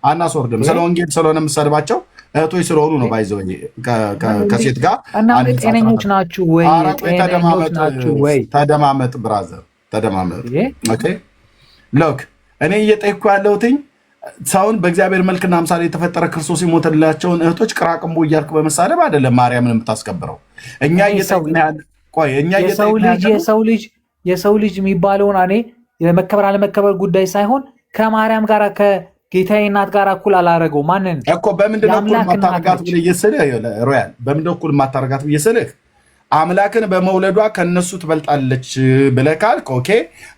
አናስወርድም። ስለ ወንጌል ስለሆነ የምሰድባቸው እህቶች ስለሆኑ ነው። ባይዘው ከሴት ጋር ጤነኞች ናችሁ ወይ? ተደማመጥ ብራዘር፣ ተደማመጥ። ኦኬ ሎክ እኔ እየጠየኩ ያለሁትኝ ሰውን በእግዚአብሔር መልክና አምሳሌ የተፈጠረ ክርስቶስ የሞተላቸውን እህቶች ቅራቅንቦ እያልክ በመሳደብ አይደለም ማርያምን የምታስከብረው። እኛ የሰው ልጅ የሚባለውን እኔ የመከበር አለመከበር ጉዳይ ሳይሆን ከማርያም ጋር ከጌታዬ እናት ጋር እኩል አላረገው። ማንን እኮ በምንድን ነው እኩል ማታረጋት ብዬ ስልህ ሮያል፣ በምንድን ነው እኩል ማታረጋት ብዬ ስልህ አምላክን በመውለዷ ከነሱ ትበልጣለች ብለህ ካልክ ኦኬ፣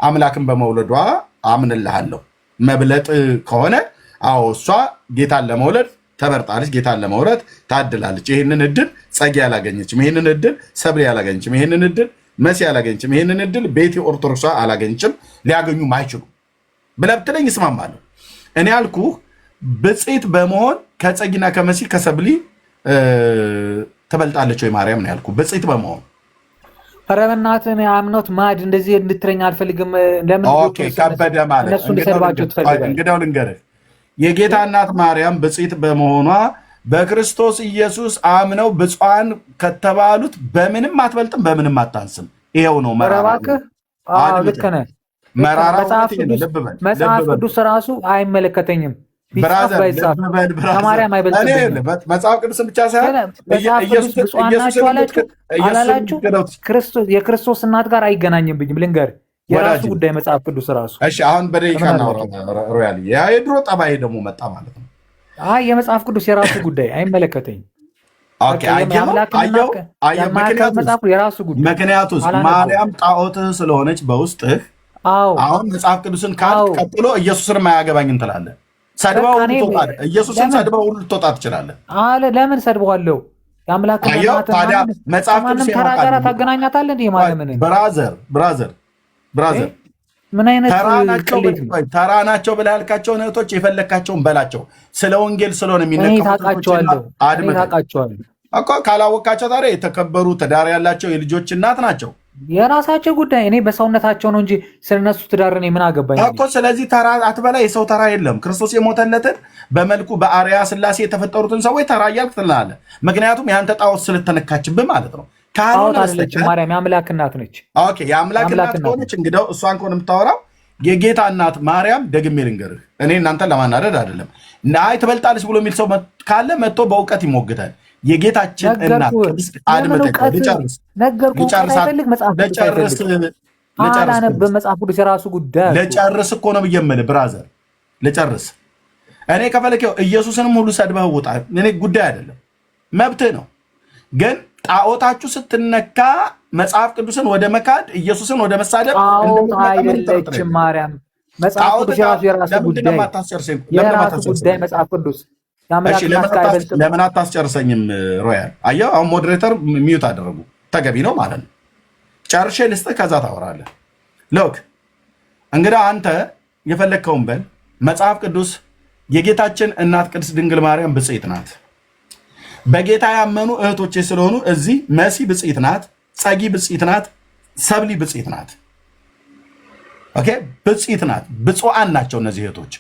አምላክን በመውለዷ አምንልሃለሁ። መብለጥ ከሆነ አዎ እሷ ጌታን ለመውለድ ተመርጣለች፣ ጌታን ለመውለድ ታድላለች። ይህንን እድል ጸጌ አላገኘችም፣ ይህንን እድል ሰብሌ አላገኘችም፣ ይህንን እድል መሲ አላገኘችም፣ ይህንን እድል ቤቲ ኦርቶዶክሷ አላገኘችም፣ ሊያገኙም አይችሉም ብለህ ብትለኝ እስማማለሁ። እኔ ያልኩህ ብፅዕት በመሆን ከጸጊና ከመሲ ከሰብሊ ትበልጣለች ወይ ማርያም ነው ያልኩህ። ብፅዕት በመሆን ኧረ በእናትህ አምኖት ማድ እንደዚህ እንድትለኝ አልፈልግም። ለምን ከበደ ማለት እንግዲያው ልንገርህ፣ የጌታ እናት ማርያም ብፅዕት በመሆኗ በክርስቶስ ኢየሱስ አምነው ብፁዓን ከተባሉት በምንም አትበልጥም፣ በምንም አታንስም። ይሄው ነው ልክ ነህ። መጽሐፍ ቅዱስ ራሱ አይመለከተኝም። ከማርያም አይበልጥም። መጽሐፍ ቅዱስን ብቻ ሳይሆን አላላችሁ የክርስቶስ እናት ጋር አይገናኝብኝም። ልንገርህ የራሱ ጉዳይ መጽሐፍ ቅዱስ ራሱ። እሺ አሁን በደቂቃ ሮያል የድሮ ጠባይ ደግሞ መጣ ማለት ነው። የመጽሐፍ ቅዱስ የራሱ ጉዳይ አይመለከተኝም። የራሱ ጉዳይ ምክንያቱስ ማርያም ጣዖትህ ስለሆነች በውስጥህ አሁን መጽሐፍ ቅዱስን ካልክ ቀጥሎ ኢየሱስንም አያገባኝም ትላለህ። ሰድባው ኢየሱስን ሰድባው ሁሉ ልትወጣ ትችላለህ። ለምን ሰድበዋለሁ? የአምላክ መጽሐፍ ቅዱስ ተራ ጋር ታገናኛታለህ እንዴ? ማለምን ብራዘር ምን አይነት ተራ ናቸው ብለህ ያልካቸውን እህቶች የፈለካቸውን በላቸው። ስለ ወንጌል ስለሆነ የሚነካቸዋለሁ እኮ ካላወቃቸው ታዲያ የተከበሩ ትዳር ያላቸው የልጆች እናት ናቸው። የራሳቸው ጉዳይ። እኔ በሰውነታቸው ነው እንጂ ስለነሱ ትዳር እኔ ምን አገባኝ እኮ። ስለዚህ ተራ አትበላ። የሰው ተራ የለም። ክርስቶስ የሞተለትን በመልኩ በአርያ ስላሴ የተፈጠሩትን ሰዎች ተራ እያልክ ትላለህ። ምክንያቱም የአንተ ጣዖት ስለተነካችብህ ማለት ነው። ማርያም የአምላክ እናት ነች። የአምላክ እናት ከሆነች እንግዲያው እሷን ከሆነ የምታወራው የጌታ እናት ማርያም፣ ደግሜ ልንገርህ፣ እኔ እናንተን ለማናደድ አይደለም። አይ ትበልጣለች ብሎ የሚል ሰው ካለ መጥቶ በእውቀት ይሞግታል። የጌታችን እናት መጽሐፍ ቅዱስ የራሱ ጉዳይ። ልጨርስ እኮ ነው ብዬ የምልህ ብራዘር፣ ልጨርስ። እኔ ከፈለከው ኢየሱስንም ሁሉ ሰድበህ ውጣ፣ እኔ ጉዳይ አይደለም፣ መብትህ ነው። ግን ጣዖታችሁ ስትነካ መጽሐፍ ቅዱስን ወደ መካድ ኢየሱስን ወደ መሳደብ አይደለችም ማርያም። መጽሐፍ ቅዱስ የራሱ ጉዳይ፣ መጽሐፍ ቅዱስ ለምን አታስጨርሰኝም? ሮያል አየሁ። አሁን ሞዴሬተር ሚዩት አደረጉ። ተገቢ ነው ማለት ነው። ጨርሼ ልስጥህ፣ ከዛ ታወራለህ። ሎክ እንግዲህ አንተ የፈለግከውን በል። መጽሐፍ ቅዱስ የጌታችን እናት ቅድስት ድንግል ማርያም ብፅዕት ናት። በጌታ ያመኑ እህቶቼ ስለሆኑ እዚህ መሲ ብፅዕት ናት፣ ጸጊ ብፅዕት ናት፣ ሰብሊ ብፅዕት ናት። ኦኬ ብፅዕት ናት። ብፁዓን ናቸው እነዚህ እህቶች።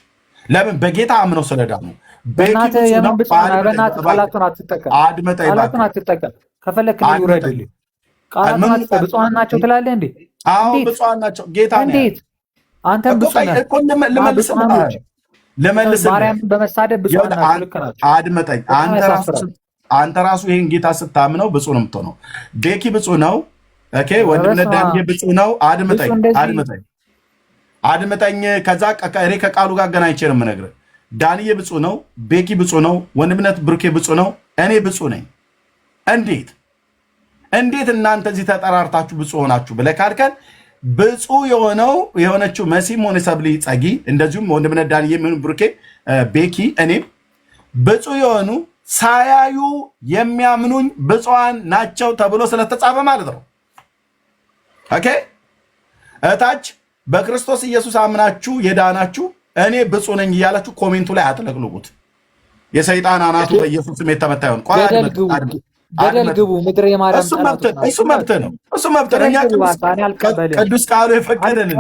ለምን? በጌታ አምነው ስለዳኑ። ብፁዓን ናቸው ትላለህ እንዴ? ብፁዓን ናቸው። ጌታ እንዴት አንተም ማርያምን በመሳደብ ብፁዓን ናቸው። አድመጠኝ። አንተ ራሱ ይህን ጌታ ስታምነው ብፁዕ ነው የምትሆነው። ቤኪ ብፁዕ ነው። ወንድምነት ዳንዬ ብፁዕ ነው። አድምጠኝ። ከዛ እኔ ከቃሉ ጋር አገናኝቼ ነው የምነግርህ። ዳንዬ ብፁዕ ነው። ቤኪ ብፁዕ ነው። ወንድምነት ብሩኬ ብፁዕ ነው። እኔ ብፁዕ ነኝ። እንዴት እናንተ እዚህ ተጠራርታችሁ ብፁዕ ሆናችሁ ብለህ ካልከን ብፁዕ የሆነችው መሲም ሆነ ሰብሊ ጸጊ፣ እንደዚሁም ወንድምነት ዳንዬ ብሩኬ ቤኪ እኔም ብፁዕ የሆኑ ሳያዩ የሚያምኑኝ ብፁዓን ናቸው ተብሎ ስለተጻፈ ማለት ነው። ኦኬ እታች በክርስቶስ ኢየሱስ አምናችሁ የዳናችሁ እኔ ብፁዕ ነኝ እያላችሁ ኮሜንቱ ላይ አጥለቅልቁት። የሰይጣን አናቱ በኢየሱስ ስም የተመታ ይሁን። ገደል ግቡ። ምድር የማርያም እሱ መብት ነው። ቅዱስ ቃሉ የፈቀደልን።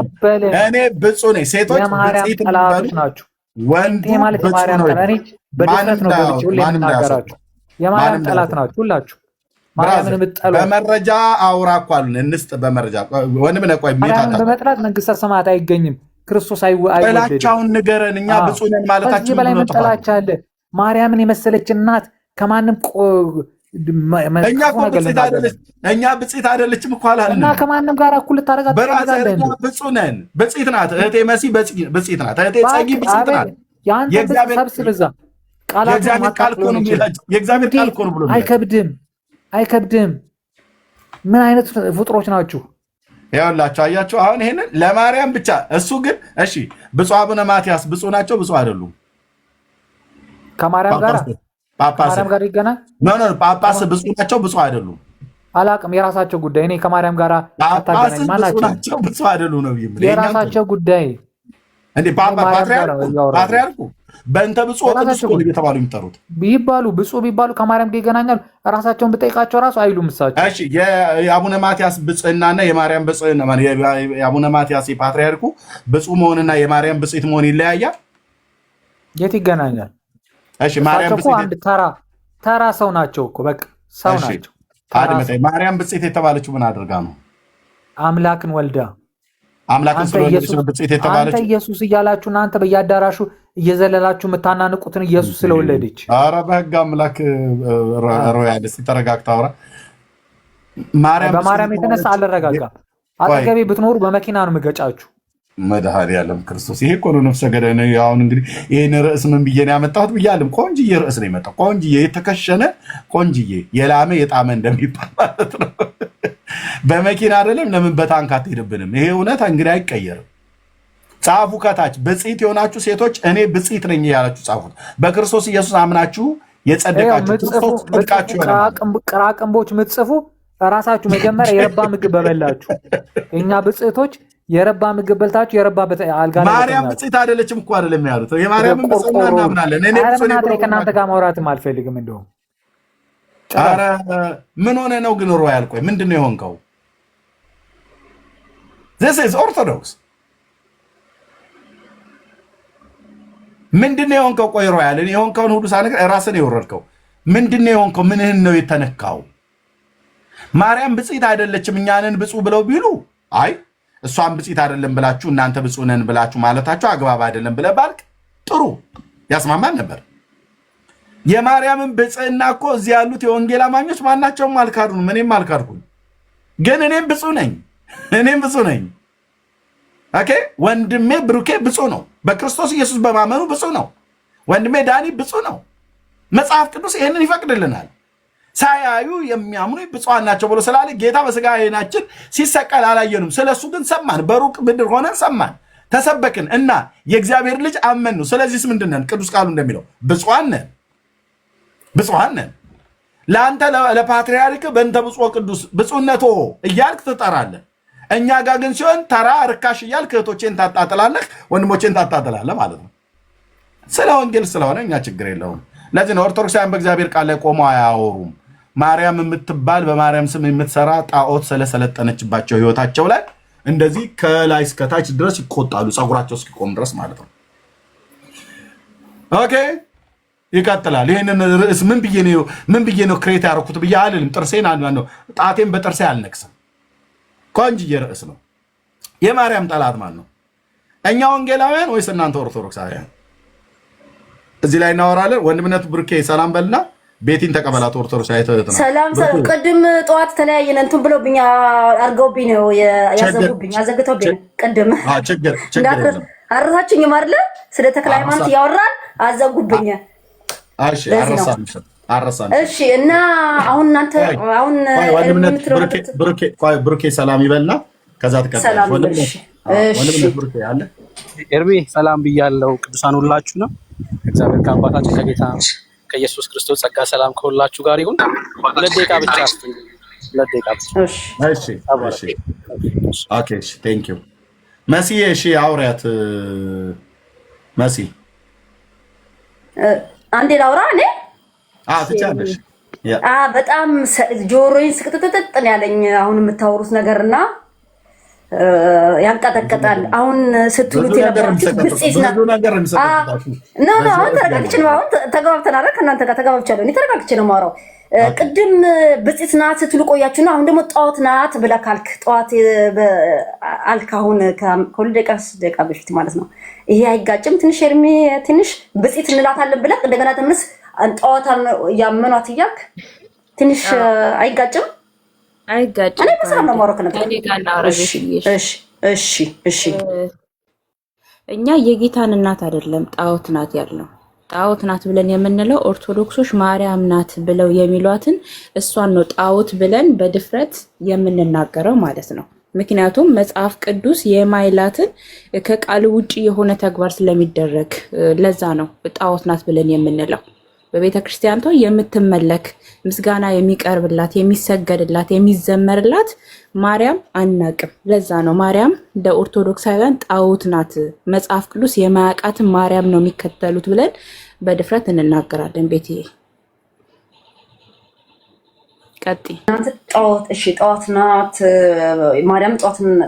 እኔ ብፁዕ ነኝ። ሴቶች የማርያም ጠላቶች ናችሁ። ወንዱ ማለት የማርያም ጠላት እኔ በድፍረት ነው ገብቼ ሁሌ የምናገራችሁ የማርያም ጠላት ናችሁ ሁላችሁ። ማርያምን የምትጠሉ በመረጃ አውራ እኮ አሉን እንስጥ በመረጃ ወንድም ነው። ቆይ ማርያምን በመጥላት መንግስተ ሰማያት አይገኝም። ክርስቶስ አይወደድም። ጥላቻውን ንገረን። እኛ ብፁዕ ነን ማለታችን በላይ መጠላቻ አለ። ማርያምን የመሰለች እናት ከማንም እኛ ብፅዕት አይደለችም እኮ አላልንም። እና ከማንም ጋር እኩል ልታደርጋት በራስህ ብፁዕ ነን። ብፅዕት ናት እህቴ መሲ ብፅዕት ናት። እህቴ ጸጊ ብፅዕት ናት። የአንተ ሰብስብ እዛ የእግዚአብሔር ቃል እኮ ነው የሚላቸው። የእግዚአብሔር ቃል እኮ ነው ብሎ አይከብድም። ምን አይነት ፍጡሮች ናችሁ? ይኸውላችሁ አያችሁ፣ አሁን ይሄንን ለማርያም ብቻ እሱ ግን እሺ፣ ብፁዕ አቡነ ማትያስ ብፁዕ ናቸው? ብፁዕ አይደሉም? ከማርያም ጋር ጳጳስ ጋር ይገናኝ? ጳጳስ ብፁዕ ናቸው? ብፁዕ አይደሉም? አላቅም፣ የራሳቸው ጉዳይ። እኔ ከማርያም ጋር አታገናኝ። ማናቸው ብፁዕ አይደሉም ነው የራሳቸው ጉዳይ። እንዴ ፓትርያርኩ በእንተ ብፁዕ ቅዱስ እኮ ነው እየተባሉ የሚጠሩት። ቢባሉ ብፁዕ ቢባሉ ከማርያም ጋር ይገናኛሉ? ራሳቸውን ብጠይቃቸው ራሱ አይሉም እሳቸው። እሺ የአቡነ ማትያስ ብፅዕናና የማርያም ብፅዕና የአቡነ ማትያስ የፓትርያርኩ ብፁዕ መሆንና የማርያም ብፅዕት መሆን ይለያያል? የት ይገናኛል? እሺ ማርያም ብፅዕት አንድ ተራ ሰው ናቸው እኮ በቃ ሰው ናቸው። ማርያም ብፅዕት የተባለችው ምን አድርጋ ነው? አምላክን ወልዳ አምላክን ስለወለደች ብፅዕት የተባለችው። አንተ ኢየሱስ እያላችሁ እናንተ በየአዳራሹ እየዘለላችሁ የምታናንቁትን ኢየሱስ ስለወለደች። ኧረ በህግ አምላክ ሮያል እስኪ ተረጋግታ አውራ። በማርያም የተነሳ አልረጋጋም። አጠገቤ ብትኖሩ በመኪና ነው የምገጫችሁ። መድኃኒዓለም ክርስቶስ ይሄ እኮ ነው ነፍሰ ገዳይ ነው። አሁን እንግዲህ ይህን ርዕስ ምን ብዬ ነው ያመጣሁት ብያለሁ። ቆንጅዬ ርዕስ ነው የመጣው። ቆንጅዬ የተከሸነ ቆንጅዬ የላመ የጣመ እንደሚባል ማለት ነው። በመኪና አይደለም ለምን በታንክ አትሄድብንም? ይሄ እውነት እንግዲህ አይቀየርም። ጻፉ ከታች ብፅዕት የሆናችሁ ሴቶች እኔ ብፅዕት ነኝ ያላችሁ ጻፉት። በክርስቶስ ኢየሱስ አምናችሁ የጸደቃችሁ ክርስቶስ ጽድቃችሁ ቅራቅንቦች ምትጽፉ ራሳችሁ መጀመሪያ የረባ ምግብ በበላችሁ። እኛ ብፅዕቶች የረባ ምግብ በልታችሁ የረባ አልጋ ላይ ማርያም ብፅዕት አይደለችም እኮ አይደለም ያሉት። የማርያምን ብፅዕና እናምናለን። እኔ ከእናንተ ጋር ማውራትም አልፈልግም። እንደውም ኧረ ምን ሆነ ነው ግን ሮያል? ቆይ ምንድን ነው የሆንከው? This is Orthodox ምንድን ነው የሆንከው? ቆይ ሮያል የሆንከውን ሁሉ ሳነግር ራስን የወረድከው ምንድን ነው የሆንከው? ምንህን ነው የተነካው? ማርያም ብፅዕት አይደለችም እኛንን ብፁዕ ብለው ቢሉ አይ እሷን ብፅዕት አይደለም ብላችሁ እናንተ ብፁዕ ነን ብላችሁ ማለታችሁ አግባብ አይደለም ብለህ ባልክ ጥሩ ያስማማን ነበር። የማርያምን ብፅዕና እኮ እዚህ ያሉት የወንጌል አማኞች ማናቸውም አልካዱም። እኔም አልካድኩም፣ ግን እኔም ብፁዕ ነኝ። ኦኬ ወንድሜ ብሩኬ ብፁዕ ነው። በክርስቶስ ኢየሱስ በማመኑ ብፁዕ ነው። ወንድሜ ዳኒ ብፁዕ ነው። መጽሐፍ ቅዱስ ይህንን ይፈቅድልናል። ሳያዩ የሚያምኑ ብፁዓን ናቸው ብሎ ስላለ ጌታ በስጋ ዓይናችን ሲሰቀል አላየንም። ስለሱ ግን ሰማን። በሩቅ ምድር ሆነን ሰማን፣ ተሰበክን እና የእግዚአብሔር ልጅ አመን ነው። ስለዚህስ ምንድን ነን? ቅዱስ ቃሉ እንደሚለው ብፁዓን ነን። ለአንተ ለፓትርያርክ በእንተ ብፁዕ ቅዱስ ብፁዕነቶ እያልክ ትጠራለህ። እኛ ጋር ግን ሲሆን ተራ ርካሽ እያልክ እህቶቼን ታጣጥላለህ፣ ወንድሞቼን ታጣጥላለህ ማለት ነው። ስለ ወንጌል ስለሆነ እኛ ችግር የለውም። ለዚህ ነው ኦርቶዶክሳውያን በእግዚአብሔር ቃል ላይ ቆመው አያወሩም። ማርያም የምትባል በማርያም ስም የምትሰራ ጣዖት ስለሰለጠነችባቸው ህይወታቸው ላይ እንደዚህ ከላይ እስከታች ድረስ ይቆጣሉ፣ ፀጉራቸው እስኪቆም ድረስ ማለት ነው። ኦኬ ይቀጥላል። ይህንን ርዕስ ምን ብዬ ነው ክሬት ያደረኩት ብዬ አልልም። ጥርሴን ነው ጣቴን በጥርሴ አልነቅስም። ቆንጅዬ ርዕስ ነው። የማርያም ጠላት ማን ነው? እኛ ወንጌላውያን ወይስ እናንተ ኦርቶዶክሳውያን? እዚህ ላይ እናወራለን። ወንድምነቱ ብሩኬ ሰላም በልና ቤቲን ተቀበላት። ኦርቶዶክስ አይተውትና ሰላም ቅድም ጠዋት ተለያየን እንትን ብሎብኝ አርገውብኝ ነው ያዘጉብኝ፣ አዘግተውብኝ ቅድም ችግር አረሳችኝ ማርለ ስለ ተክለ ሃይማኖት ያወራን አዘጉብኝ። እሺ አረሳን። እሺ እና አሁን እናንተ አሁን ብሩኬ ሰላም ይበልና ከዛ ተቀበላት። ወንድምነቱ ብሩኬ አለ ኤርሚ ሰላም ብያለሁ። ቅዱሳን ሁላችሁ ነው እግዚአብሔር ከአባታችን ከጌታ ከኢየሱስ ክርስቶስ ጸጋ ሰላም ከሁላችሁ ጋር ይሁን። 2 ደቂቃ ብቻ አስቱኝ። 2 ደቂቃ ብቻ። እሺ ኦኬ ቴንክ ዩ መሲ። እሺ አውሪያት መሲ። አንዴ ላውራ እኔ ትቻለሽ። በጣም ጆሮዬን ስቅጥጥጥ ያለኝ አሁን የምታወሩት ነገርና ያንቀጠቀጣል። አሁን ስትሉት የነበራችሁ ብጽት አሁን ተረጋግቼ ነው። አሁን ተጋብተን አይደል? ከእናንተ ጋር ተጋብቻለሁ። እኔ ተረጋግቼ ነው የማወራው። ቅድም ብጽት ናት ስትሉ ቆያችሁና አሁን ደግሞ ጣዖት ናት ብለህ ካልክ ጠዋት አልክ። አሁን ከሁለት ደቂቃ በፊት ማለት ነው። ይሄ አይጋጭም? ትንሽ እርሜ ትንሽ ብጽት እንላታለን ብለህ እንደገና ተመልስ ጣዖታን ያመኗት እያልክ ትንሽ አይጋጭም? አይጋጭም። እኔ በሰላም ነው የማወራው ከነገር። እሺ እኛ የጌታን እናት አይደለም ጣዖት ናት ያልነው። ጣዖት ናት ብለን የምንለው ኦርቶዶክሶች ማርያም ናት ብለው የሚሏትን እሷን ነው ጣዖት ብለን በድፍረት የምንናገረው ማለት ነው። ምክንያቱም መጽሐፍ ቅዱስ የማይላትን ከቃል ውጪ የሆነ ተግባር ስለሚደረግ ለዛ ነው ጣዖት ናት ብለን የምንለው። በቤተ ክርስቲያንቷ የምትመለክ ምስጋና የሚቀርብላት የሚሰገድላት የሚዘመርላት ማርያም አናቅም። ለዛ ነው ማርያም እንደ ኦርቶዶክሳውያን ጣዖት ናት፣ መጽሐፍ ቅዱስ የማያውቃትን ማርያም ነው የሚከተሉት ብለን በድፍረት እንናገራለን። ቤትዬ ቀጥይ። ጣዖት ናት ማርያም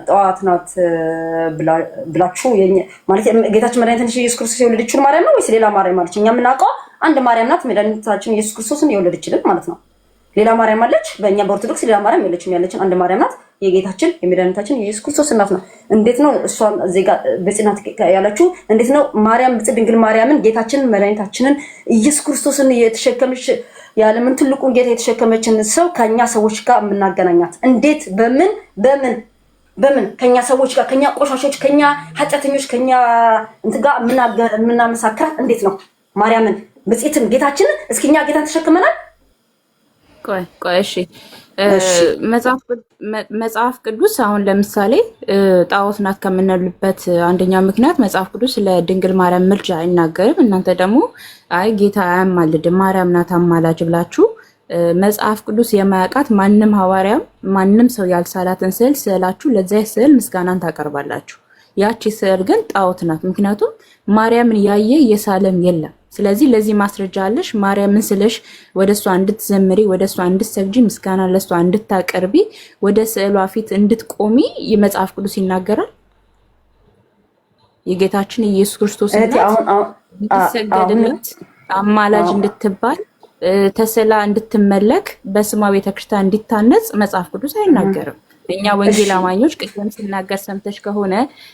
ጣዖት ናት ብላችሁ ማለት ጌታችን መድኃኒታችን ኢየሱስ ክርስቶስ የወለደችውን ማርያም ነው ወይስ ሌላ ማርያም አለች? እኛ የምናውቀው አንድ ማርያም ናት፣ መድኃኒታችን ኢየሱስ ክርስቶስን የወለደችልን ማለት ነው። ሌላ ማርያም አለች? በእኛ በኦርቶዶክስ ሌላ ማርያም የለችም። ያለችን አንድ ማርያም ናት፣ የጌታችን የመድኃኒታችን የኢየሱስ ክርስቶስ እናት ነው። እንዴት ነው እሷን ዜጋ በጽናት ያላችሁ? እንዴት ነው ማርያም ድንግል ማርያምን ጌታችን መድኃኒታችንን ኢየሱስ ክርስቶስን የተሸከመች የዓለምን ትልቁን ጌታ የተሸከመችን ሰው ከኛ ሰዎች ጋር የምናገናኛት እንዴት? በምን ከኛ ሰዎች ጋር ከኛ ቆሻሾች ከኛ ኃጢአተኞች ከኛ እንት ጋር የምናመሳክራት እንዴት ነው? ማርያምን ብጽዕትን ጌታችንን እስኪኛ ጌታን ተሸክመናል። ቆይ እሺ፣ መጽሐፍ ቅዱስ አሁን ለምሳሌ ጣዖት ናት ከምንልበት አንደኛው ምክንያት መጽሐፍ ቅዱስ ለድንግል ማርያም ምልጃ አይናገርም። እናንተ ደግሞ አይ ጌታ አያማልድም ማርያም ናት አማላጅ ብላችሁ መጽሐፍ ቅዱስ የማያውቃት ማንም ሐዋርያም ማንም ሰው ያልሳላትን ስዕል ስዕላችሁ ለዚያ ስዕል ምስጋናን ታቀርባላችሁ። ያቺ ስዕል ግን ጣዖት ናት። ምክንያቱም ማርያምን ያየ የሳለም የለም። ስለዚህ ለዚህ ማስረጃ አለሽ። ማርያምን ስለሽ ወደ እሷ እንድትዘምሪ ወደ እሷ እንድትሰግጂ ምስጋና ለእሷ እንድታቀርቢ ወደ ስዕሏ ፊት እንድትቆሚ የመጽሐፍ ቅዱስ ይናገራል። የጌታችን ኢየሱስ ክርስቶስ እንድትሰገድለት አማላጅ እንድትባል ተስላ እንድትመለክ በስሟ ቤተክርስቲያን እንዲታነጽ መጽሐፍ ቅዱስ አይናገርም። እኛ ወንጌል አማኞች ቅድም ሲናገር ሰምተሽ ከሆነ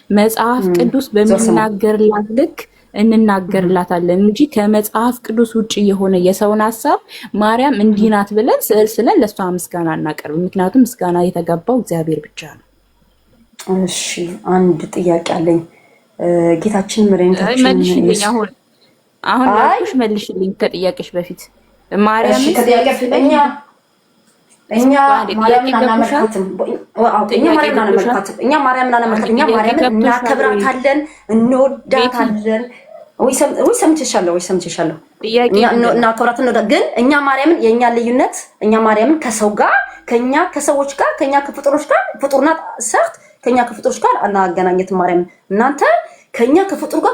መጽሐፍ ቅዱስ በሚናገርላት ልክ እንናገርላታለን እንጂ ከመጽሐፍ ቅዱስ ውጪ የሆነ የሰውን ሐሳብ ማርያም እንዲህ ናት ብለን ስዕል ስለን ለሷ ምስጋና እናቀርብ። ምክንያቱም ምስጋና የተገባው እግዚአብሔር ብቻ ነው። እሺ አንድ ጥያቄ አለኝ። ጌታችን መድኃኒታችን መልሽልኝ። አሁን ላልኩሽ መልሽልኝ ከጥያቄሽ በፊት ማርያም እኛ ማርያምን አናመልካትም። እኛ ማርያምን እናከብራታለን፣ እንወዳታለን። ወይ ሰምቼሻለሁ። እናከብራታለን ግን እኛ ማርያምን የእኛ ልዩነት እኛ ማርያምን ከሰው ጋር ከሰዎች ጋር ከኛ ከፍጡሮች ጋር ፍጡርናት ሰርት ከኛ ከፍጡሮች ጋር አናገናኘትም። ማርያምን እናንተ ከኛ ከፍጡር ጋር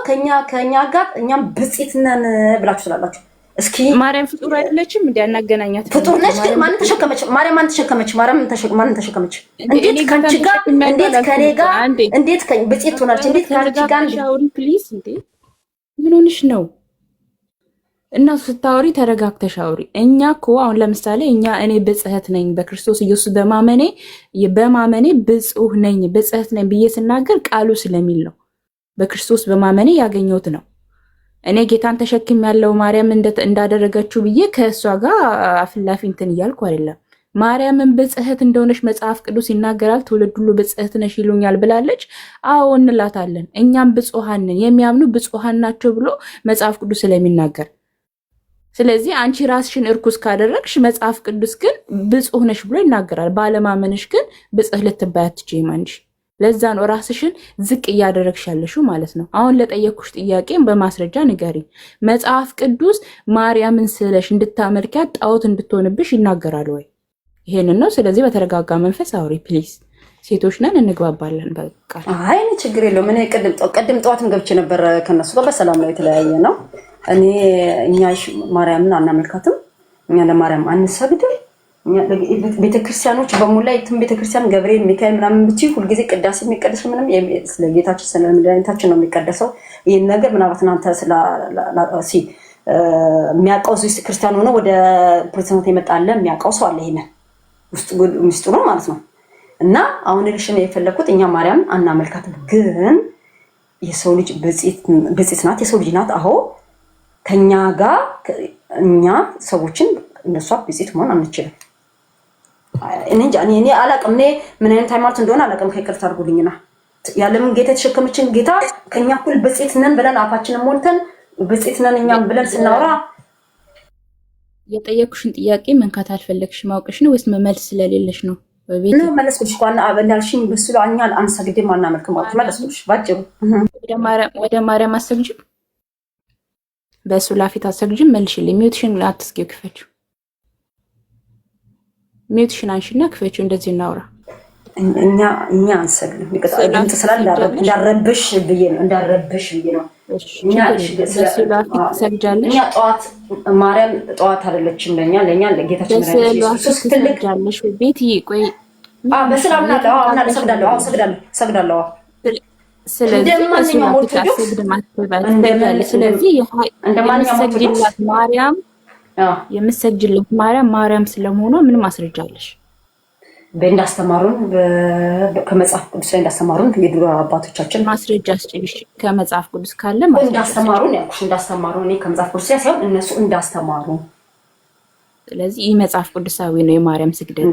ከኛ ጋር እኛም ብጽዕት ነን ብላችሁ ስላላችሁ እስኪ ማርያም ፍጡር አይደለችም እንዴ? ያናገናኛት ፍጡር ነች። ግን ማንን ተሸከመች? ማንን ተሸከመች? ማንን ተሸከመች? እንዴት ካንቺ ጋር እንዴት ከኔ ጋር እንዴት ብጽዕት ሆናለች? እንዴት ካንቺ ጋር ፕሊዝ እንዴ ምን ሆነሽ ነው? እና ስታወሪ ተረጋግተሽ አውሪ። እኛ እኮ አሁን ለምሳሌ እኔ ብጽዕት ነኝ በክርስቶስ ኢየሱስ በማመኔ ብጽህ ነኝ ብዬ ስናገር ቃሉ ስለሚል ነው። በክርስቶስ በማመኔ ያገኘሁት ነው። እኔ ጌታን ተሸክም ያለው ማርያም እንዳደረገችው ብዬ ከእሷ ጋር አፍላፊ እንትን እያልኩ አይደለም። ማርያምን ብጽዕት እንደሆነች መጽሐፍ ቅዱስ ይናገራል። ትውልድ ሁሉ ብጽዕት ነሽ ይሉኛል ብላለች። አዎ እንላታለን። እኛም ብፁሃን የሚያምኑ ብፁሃን ናቸው ብሎ መጽሐፍ ቅዱስ ስለሚናገር፣ ስለዚህ አንቺ ራስሽን እርኩስ ካደረግሽ መጽሐፍ ቅዱስ ግን ብፁህ ነሽ ብሎ ይናገራል። ባለማመንሽ ግን ብጽህ ልትባይ አትችይም አንቺ። ለዛ ነው ራስሽን ዝቅ እያደረግሽ ያለሽው ማለት ነው። አሁን ለጠየኩሽ ጥያቄን በማስረጃ ንገሪ። መጽሐፍ ቅዱስ ማርያምን ስለሽ እንድታመልኪያት ጣዖት እንድትሆንብሽ ይናገራል ወይ? ይሄንን ነው። ስለዚህ በተረጋጋ መንፈስ አውሪ ፕሊዝ። ሴቶች ነን እንግባባለን። በቃ አይ ችግር የለውም። እኔ ቅድም ጠዋትም ገብቼ ነበር ከነሱ ጋር በሰላም ላይ የተለያየ ነው። እኛ ማርያምን አናመልካትም፣ እኛ ለማርያም አንሰግድም። ቤተክርስቲያኖች በሙላ የትም ቤተክርስቲያን ገብርኤል ሚካኤል ምናምን ብቻ ሁሉ ጊዜ ቅዳሴ የሚቀደሰው ምንም ስለ ጌታችን ስለ መድኃኒታችን ነው የሚቀደሰው። ይሄን ነገር ምናልባት እናንተ የሚያውቀው እዚህ ክርስቲያን ሆኖ ወደ ፕሮቴስታንት የመጣለ የሚያውቀው ሰው አለ። ይሄን ውስጡ ነው ማለት ነው። እና አሁን ልሽ ነው የፈለኩት እኛ ማርያም አናመልካትም፣ ግን የሰው ልጅ ብጽዕት ናት፣ የሰው ልጅ ናት። አዎ ከኛ ጋር እኛ ሰዎችን እነሷ ብጽዕት መሆን አንችልም። እኔ አላቅም፣ እኔ ምን አይነት ሃይማኖት እንደሆነ አላቅም። ከይቅርታ አድርጉልኝና ያለምን ጌታ የተሸከመችን ጌታ ከኛ እኩል ብጽዕት ነን ብለን አፋችንን ሞልተን ብጽዕት ነን እኛም ብለን ስናወራ የጠየኩሽን ጥያቄ መንካት አልፈለግሽም አውቅሽ ነው ወይስ መልስ ስለሌለሽ ነው? ነው መለስኩሽ እኮ እንዳልሽኝ በስሎ እኛን አንሰግድም አናመልክም ማለት መለስኩሽ ባጭሩ። ወደ ማርያም አሰግጅም በሱላ ፊት አሰግጅም መልሽልኝ። ሚውትሽን አትስጊው፣ ክፈችው። ሚውትሽን አንሺና ክፈችው። እንደዚህ እናውራ። እኛ አንሰግድም ድምፅ እንዳረብሽ ብዬ ነው እኛ ትሰግጃለሽ። እኛ ጠዋት ማርያም ጠዋት አይደለችም ለኛ ለጌታችን ኢየሱስ ትልቅ ትሰግጃለሽ። ቤትዬ ቆይ በሰላም እና ሰግዳለሁ። ስለዚህ የምትሰግጂላት ማርያም ስለመሆኗ ምን ማስረጃ አለሽ? እንዳስተማሩን ከመጽሐፍ ቅዱስ ላይ እንዳስተማሩን የድሮ አባቶቻችን ማስረጃ አስጭልሽ። ከመጽሐፍ ቅዱስ ካለ እንዳስተማሩን እኔ ከመጽሐፍ ቅዱስ ላይ ሳይሆን እነሱ እንዳስተማሩ። ስለዚህ ይህ መጽሐፍ ቅዱሳዊ ነው። የማርያም ስግደት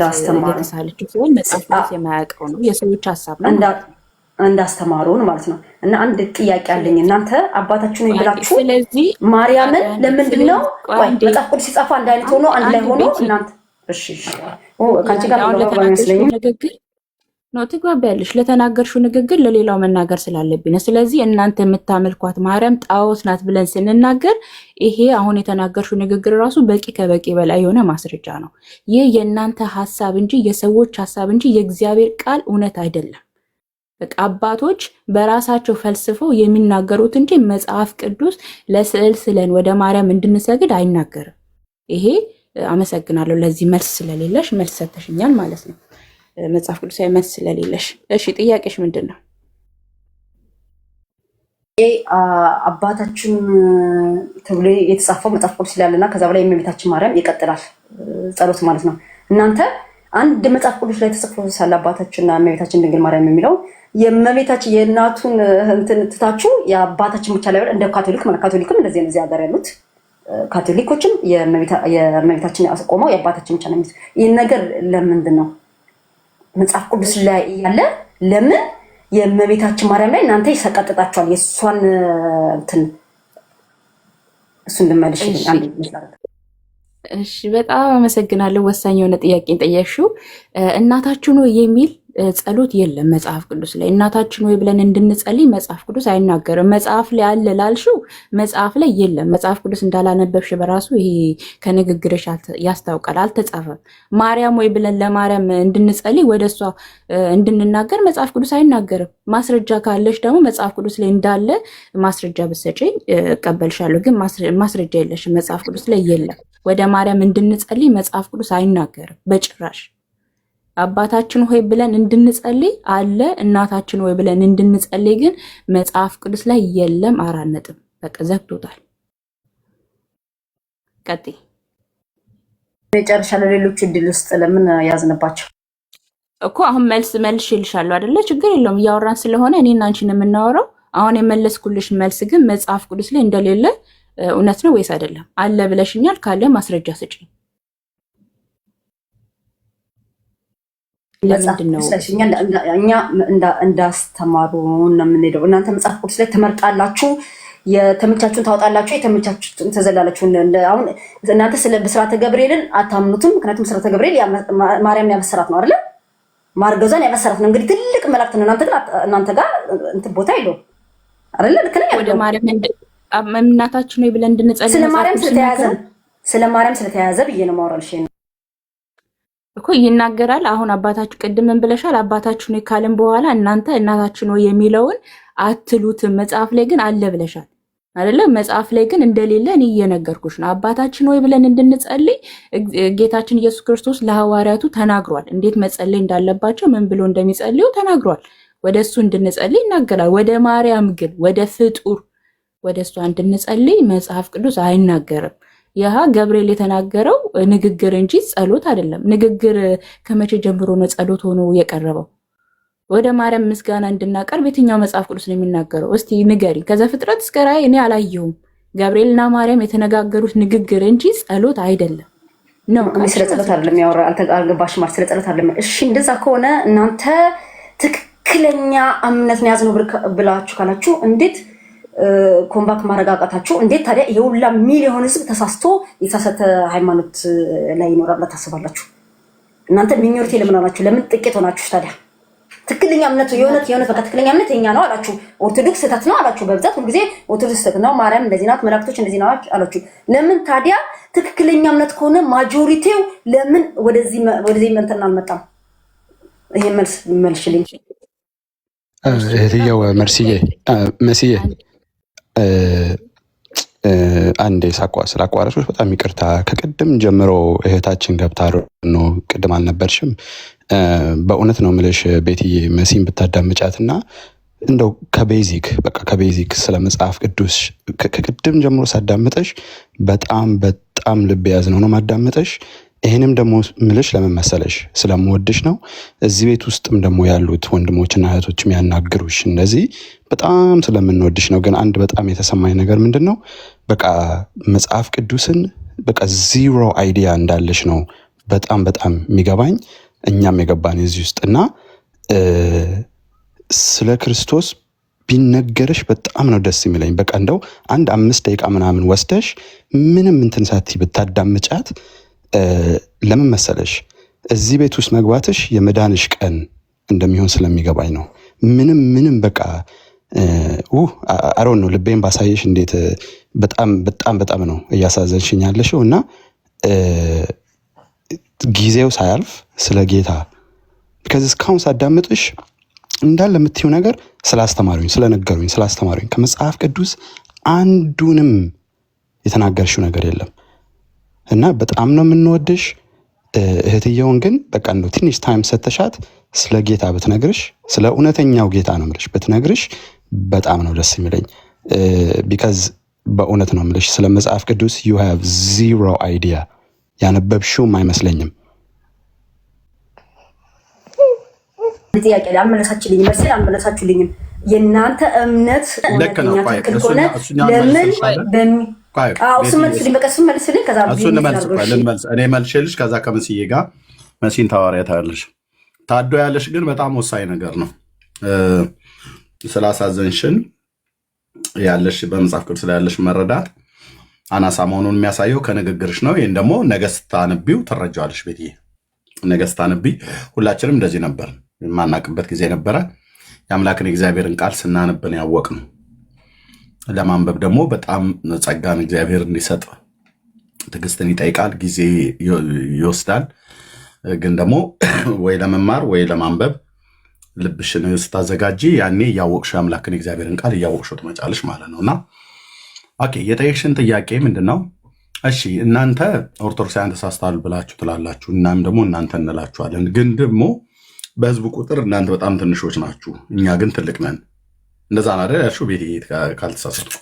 የተሳለችው ሲሆን መጽሐፍ ቅዱስ የማያውቀው ነው፣ የሰዎች ሀሳብ ነው። እንዳስተማሩን ማለት ነው። እና አንድ ጥያቄ አለኝ። እናንተ አባታችሁ ነው ብላችሁ ማርያምን ለምንድን ነው መጽሐፍ ቅዱስ ሲጻፍ አንድ አይነት ሆኖ አንድ ላይ ሆኖ እናንተ እሺ ካንቺ ጋር ነው ትግባቢያለሽ? ለተናገርሽው ንግግር ለሌላው መናገር ስላለብኝ። ስለዚህ እናንተ የምታመልኳት ማርያም ጣዖት ናት ብለን ስንናገር ይሄ አሁን የተናገርሽው ንግግር ራሱ በቂ ከበቂ በላይ የሆነ ማስረጃ ነው። ይህ የእናንተ ሀሳብ እንጂ የሰዎች ሀሳብ እንጂ የእግዚአብሔር ቃል እውነት አይደለም። በቃ አባቶች በራሳቸው ፈልስፈው የሚናገሩት እንጂ መጽሐፍ ቅዱስ ለስዕል ስለን ወደ ማርያም እንድንሰግድ አይናገርም። ይሄ አመሰግናለሁ። ለዚህ መልስ ስለሌለሽ መልስ ሰጥተሽኛል ማለት ነው። መጽሐፍ ቅዱሳዊ መልስ ስለሌለሽ። እሺ ጥያቄሽ ምንድን ነው? አባታችን ተብሎ የተጻፈው መጽሐፍ ቅዱስ ይላልና ከዛ በላይ የእመቤታችን ማርያም ይቀጥላል ጸሎት ማለት ነው። እናንተ አንድ መጽሐፍ ቅዱስ ላይ ተጽፎ ሳለ አባታችንና እመቤታችን ድንግል ማርያም የሚለው የእመቤታችን የእናቱን እንትን ትታችሁ የአባታችን ብቻ ላይ እንደ ካቶሊክ ማለት ካቶሊክም እንደዚህ ነው። እዚህ ሀገር ያሉት ካቶሊኮችም የእመቤታችን ያስቆመው የአባታችን ብቻ ነው። ይህን ነገር ለምንድን ነው መጽሐፍ ቅዱስ ላይ ያለ ለምን የእመቤታችን ማርያም ላይ እናንተ ይሰቀጥጣችኋል? የእሷን እንትን እሱን ልመልሽ አንድ ይመስላል። እሺ በጣም አመሰግናለሁ። ወሳኝ የሆነ ጥያቄ ጠየቅሽው። እናታችን ነው የሚል ጸሎት የለም መጽሐፍ ቅዱስ ላይ። እናታችን ወይ ብለን እንድንጸልይ መጽሐፍ ቅዱስ አይናገርም። መጽሐፍ ላይ አለ ላልሽው መጽሐፍ ላይ የለም። መጽሐፍ ቅዱስ እንዳላነበብሽ በራሱ ይሄ ከንግግርሽ ያስታውቃል። አልተጻፈም። ማርያም ወይ ብለን ለማርያም እንድንጸልይ ወደ እሷ እንድንናገር መጽሐፍ ቅዱስ አይናገርም። ማስረጃ ካለሽ ደግሞ መጽሐፍ ቅዱስ ላይ እንዳለ ማስረጃ ብትሰጪኝ እቀበልሻለሁ። ግን ማስረጃ የለሽም፣ መጽሐፍ ቅዱስ ላይ የለም። ወደ ማርያም እንድንጸልይ መጽሐፍ ቅዱስ አይናገርም በጭራሽ። አባታችን ሆይ ብለን እንድንጸልይ አለ፣ እናታችን ሆይ ብለን እንድንጸልይ ግን መጽሐፍ ቅዱስ ላይ የለም። 4 ነጥብ በቃ ዘግቶታል። ቀጥይ። መጨረሻ ለሌሎቹ እድል ውስጥ ለምን ያዝንባቸው እኮ አሁን መልሽ ይልሻለሁ አይደለ? ችግር የለውም እያወራን ስለሆነ እኔና አንቺን የምናወራው። አሁን የመለስኩልሽ መልስ ግን መጽሐፍ ቅዱስ ላይ እንደሌለ እውነት ነው ወይስ አይደለም? አለ ብለሽኛል። ካለ ማስረጃ ስጪኝ። እኛ እንዳስተማሩ ነው የምንሄደው። እናንተ መጽሐፍ ቅዱስ ላይ ትመርጣላችሁ፣ የተመቻችሁን ታወጣላችሁ፣ የተመቻችሁን ተዘላላችሁ። አሁን እናንተ ስለ ብስራተ ገብርኤልን አታምኑትም። ምክንያቱም ብስራተ ገብርኤል ማርያም ያበሰራት ነው አይደለ? ማርገዟን ያበሰራት ነው። እንግዲህ ትልቅ መላእክት ነው። እናንተ ጋር እንትን ቦታ የለውም አይደለ? ልክ ነኝ። ወደ ማርያም እናታችን ነው ብለን እንድንጸልይ ስለ ማርያም ስለተያያዘ ብዬ ነው ማውራልሽ እኮ ይናገራል። አሁን አባታችሁ ቅድም ምን ብለሻል? አባታችሁ ነው ካልን በኋላ እናንተ እናታችን ነው የሚለውን አትሉትም። መጽሐፍ ላይ ግን አለ ብለሻል። አይደለም መጽሐፍ ላይ ግን እንደሌለ እኔ እየነገርኩሽ ነው። አባታችን ሆይ ብለን እንድንጸልይ ጌታችን ኢየሱስ ክርስቶስ ለሐዋርያቱ ተናግሯል። እንዴት መጸለይ እንዳለባቸው ምን ብሎ እንደሚጸልዩ ተናግሯል። ወደ እሱ እንድንጸልይ ይናገራል። ወደ ማርያም ግን ወደ ፍጡር ወደ እሷ እንድንጸልይ መጽሐፍ ቅዱስ አይናገርም። ይህ ገብርኤል የተናገረው ንግግር እንጂ ጸሎት አይደለም። ንግግር ከመቼ ጀምሮ ነው ጸሎት ሆኖ የቀረበው? ወደ ማርያም ምስጋና እንድናቀርብ የትኛው መጽሐፍ ቅዱስ ነው የሚናገረው? እስቲ ንገሪኝ። ከዘፍጥረት እስከ ራእይ እኔ አላየሁም። ገብርኤልና ማርያም የተነጋገሩት ንግግር እንጂ ጸሎት አይደለም ነው። ስለ ጸሎት አይደለም ያወራ አልተጋባሽ ማለት ስለ ጸሎት አይደለም። እሺ እንደዛ ከሆነ እናንተ ትክክለኛ እምነት ነው ያዝነው ብላችሁ ካላችሁ እንዴት ኮምባክ ማረጋጋታችሁ? እንዴት ታዲያ የሁላ ሚሊዮን ህዝብ ተሳስቶ የተሳሳተ ሃይማኖት ላይ ይኖራል ብላ ታስባላችሁ? እናንተ ሚኒዮሪቲ ለምን ሆናችሁ? ለምን ጥቂት ሆናችሁ ታዲያ? ትክክለኛ እምነት የሆነት በቃ ትክክለኛ እምነት የኛ ነው አላችሁ። ኦርቶዶክስ ስህተት ነው አላችሁ። በብዛት ሁልጊዜ ኦርቶዶክስ ስህተት ነው፣ ማርያም እንደዚህ ናት፣ መላእክቶች እንደዚህ ናት አላችሁ። ለምን ታዲያ ትክክለኛ እምነት ከሆነ ማጆሪቲው ለምን ወደዚህ መንተና አልመጣም? ይሄ መልሽልኝ። እህትየው መስዬ አንዴ ስላቋረጥኩሽ በጣም ይቅርታ። ከቅድም ጀምሮ እህታችን ገብታ ነው፣ ቅድም አልነበርሽም። በእውነት ነው የምልሽ ቤትዬ፣ መሲን ብታዳምጫትና እንደው ከቤዚክ ስለ መጽሐፍ ቅዱስ ከቅድም ጀምሮ ሳዳምጠሽ በጣም ልብ ያዝነው ነው ማዳምጠሽ። ይህንም ደግሞ ምልሽ ለምን መሰለሽ? ስለምወድሽ ነው። እዚህ ቤት ውስጥም ደግሞ ያሉት ወንድሞችና እህቶች የሚያናግሩሽ እንደዚህ በጣም ስለምንወድሽ ነው። ግን አንድ በጣም የተሰማኝ ነገር ምንድን ነው? በቃ መጽሐፍ ቅዱስን በቃ ዚሮ አይዲያ እንዳለሽ ነው በጣም የሚገባኝ፣ እኛም የገባን እዚህ ውስጥ እና ስለ ክርስቶስ ቢነገርሽ በጣም ነው ደስ የሚለኝ። በቃ እንደው አንድ 5 ደቂቃ ምናምን ወስደሽ ምንም እንትን ሳትይ ብታዳምጫት። ለምን መሰለሽ? እዚህ ቤት ውስጥ መግባትሽ የመዳንሽ ቀን እንደሚሆን ስለሚገባኝ ነው። ምንም በቃ አሮን ነው ልቤን ባሳየሽ እንዴት በጣም ነው እያሳዘንሽኝ ያለሽው። እና ጊዜው ሳያልፍ ስለ ጌታ ከዚህ እስካሁን ሳዳምጥሽ እንዳለ የምትይው ነገር ስላስተማሩኝ ከመጽሐፍ ቅዱስ አንዱንም የተናገርሽው ነገር የለም። እና በጣም ነው የምንወድሽ እህትየውን። ግን በቃ እንደው ትንሽ ታይም ሰተሻት ስለ ጌታ ብትነግርሽ፣ ስለ እውነተኛው ጌታ ነው የምልሽ ብትነግርሽ በጣም ነው ደስ የሚለኝ። ቢካዝ በእውነት ነው የምልሽ ስለ መጽሐፍ ቅዱስ you have zero idea፣ ያነበብሽውም አይመስለኝም። ጥያቄ አልመለሳችሁልኝም። የእናንተ እምነት እውነተኛ ትክክል ከሆነ ለምን እኔ መልሼልሽ ከዛ ከመስዬ ጋር መሲን ታወሪያታለሽ። ታዶ ያለሽ ግን በጣም ወሳኝ ነገር ነው። ስላሳዘንሽን ያለሽ በመጽሐፍ ቅዱስ ላይ ያለሽ መረዳት አናሳ መሆኑን የሚያሳየው ከንግግርሽ ነው። ይህን ደግሞ ነገ ስታነቢው ትረጃዋለሽ። ቤትዬ ነገ ስታነቢ ሁላችንም እንደዚህ ነበር፣ የማናቅበት ጊዜ ነበረ። የአምላክን የእግዚአብሔርን ቃል ስናነብን ያወቅ ነው። ለማንበብ ደግሞ በጣም ጸጋን እግዚአብሔር እንዲሰጥ ትዕግስትን ይጠይቃል፣ ጊዜ ይወስዳል። ግን ደግሞ ወይ ለመማር ወይ ለማንበብ ልብሽን ስታዘጋጂ ያኔ እያወቅሽ አምላክን የእግዚአብሔርን ቃል እያወቅሽው ትመጫለሽ ማለት ነው። እና ኦኬ የጠየቅሽን ጥያቄ ምንድን ነው? እሺ እናንተ ኦርቶዶክሳውያን ተሳስተዋል ብላችሁ ትላላችሁ፣ እናም ደግሞ እናንተ እንላችኋለን። ግን ደግሞ በህዝቡ ቁጥር እናንተ በጣም ትንሾች ናችሁ፣ እኛ ግን ትልቅ ነን። እንደዛ ናደ ያልሽው ቤት ካልተሳሳትኩ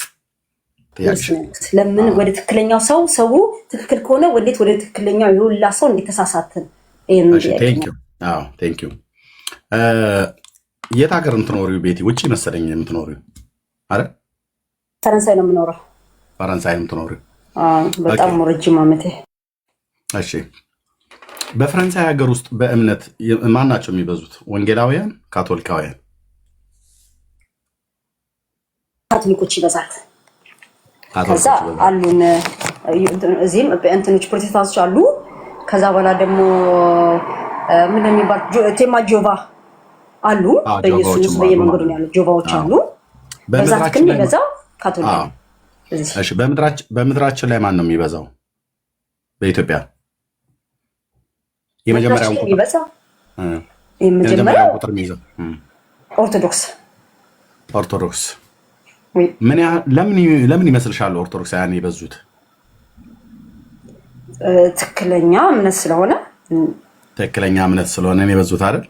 ለምን ወደ ትክክለኛው ሰው ትክክል ከሆነ ወዴት ወደ ትክክለኛው የሁላ ሰው እንዲተሳሳትን? ቴንክ ዩ። የት ሀገር የምትኖሪው ቤቲ? ውጭ መሰለኝ የምትኖሪው አይደል? ፈረንሳይ ነው የምኖረው። ፈረንሳይ ነው የምትኖሪው? በጣም ረጅም ዓመቴ። እሺ በፈረንሳይ ሀገር ውስጥ በእምነት ማን ናቸው የሚበዙት? ወንጌላውያን፣ ካቶሊካውያን? ካቶሊኮች ይበዛል። ከዛ አሉን እዚህም እንትኖች ፕሮቴስታንቶች አሉ። ከዛ በኋላ ደግሞ ምን የሚባል ቴማ ጆቫ አሉ። በኢየሱስ በየመንገዱ ያሉ ጆቫዎች አሉ። በዛት ግን የሚበዛው ካቶሊክ። እሺ በምድራችን ላይ ማን ነው የሚበዛው? በኢትዮጵያ የመጀመሪያው ቁጥር የሚይዘው ኦርቶዶክስ ለምን ይመስልሻል ኦርቶዶክሳውያን የበዙት? ትክክለኛ እምነት ስለሆነ ነው የበዙት አይደል?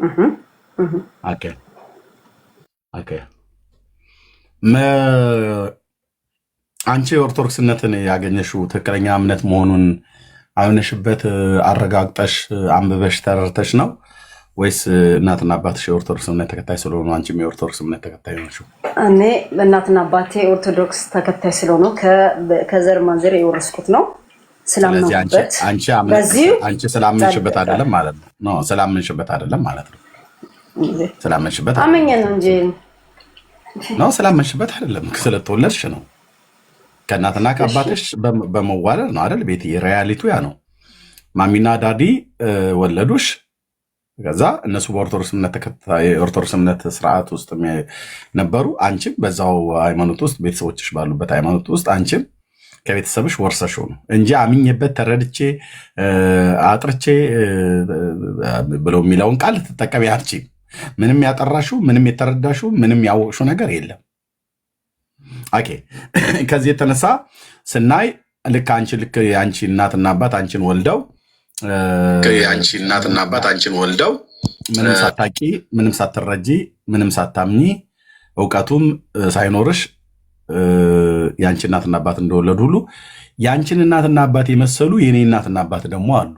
ኦኬ ኦኬ። አንቺ የኦርቶዶክስነትን ያገኘሽው ትክክለኛ እምነት መሆኑን አምነሽበት አረጋግጠሽ አንብበሽ ተረድተሽ ነው ወይስ እናትና አባትሽ የኦርቶዶክስ እምነት ተከታይ ስለሆኑ አንቺም የኦርቶዶክስ እምነት ተከታይ ነሽው? እኔ እናትና አባቴ ኦርቶዶክስ ተከታይ ስለሆኑ ከዘር ማንዘር የወረስኩት ነው። ስላመንኩበት አንቺ ስላመንሽበት አይደለም ማለት ነው። ስላመንሽበት አይደለም ማለት ነው። ስላመንሽበት አመኘ ነው እንጂ ነው። ስላመንሽበት አይደለም፣ ስለተወለድሽ ነው። ከእናትና ከአባትሽ በመዋለድ ነው አይደል? ቤት ሪያሊቱ ያ ነው። ማሚና ዳዲ ወለዱሽ። ከዛ እነሱ በኦርቶዶክስ እምነት ስርዓት ውስጥ ነበሩ። አንቺም በዛው ሃይማኖት ውስጥ ቤተሰቦችሽ ባሉበት ሃይማኖት ውስጥ አንቺም ከቤተሰብሽ ወርሰሽው ነው እንጂ አምኜበት ተረድቼ አጥርቼ ብለው የሚለውን ቃል ትጠቀሚ አትችይም። ምንም ያጠራሽው፣ ምንም የተረዳሽው፣ ምንም ያወቅሽው ነገር የለም። ኦኬ። ከዚህ የተነሳ ስናይ ልክ የአንቺ እናትና አባት አንቺን ወልደው ምንም ሳታቂ፣ ምንም ሳትረጂ፣ ምንም ሳታምኚ እውቀቱም ሳይኖርሽ የአንቺ እናትና አባት እንደወለዱ ሁሉ የአንቺን እናትና አባት የመሰሉ የኔ እናትና አባት ደግሞ አሉ።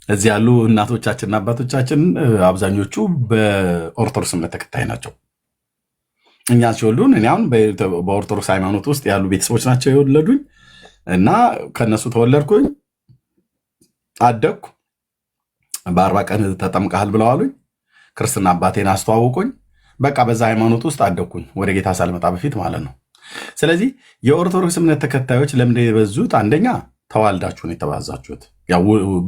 እዚህ ያሉ እናቶቻችንና አባቶቻችን አብዛኞቹ በኦርቶዶክስ እምነት ተከታይ ናቸው። እኛ ሲወልዱን እኔ አሁን በኦርቶዶክስ ሃይማኖት ውስጥ ያሉ ቤተሰቦች ናቸው የወለዱኝ እና ከነሱ ተወለድኩኝ፣ አደግኩ። በ40 ቀን ተጠምቀሃል ብለው አሉኝ። ክርስትና አባቴን አስተዋውቁኝ። በቃ በዛ ሃይማኖት ውስጥ አደግኩኝ፣ ወደ ጌታ ሳልመጣ በፊት ማለት ነው። ስለዚህ የኦርቶዶክስ እምነት ተከታዮች ለምንድን የበዙት? አንደኛ ተዋልዳችሁን የተባዛችሁት። ያው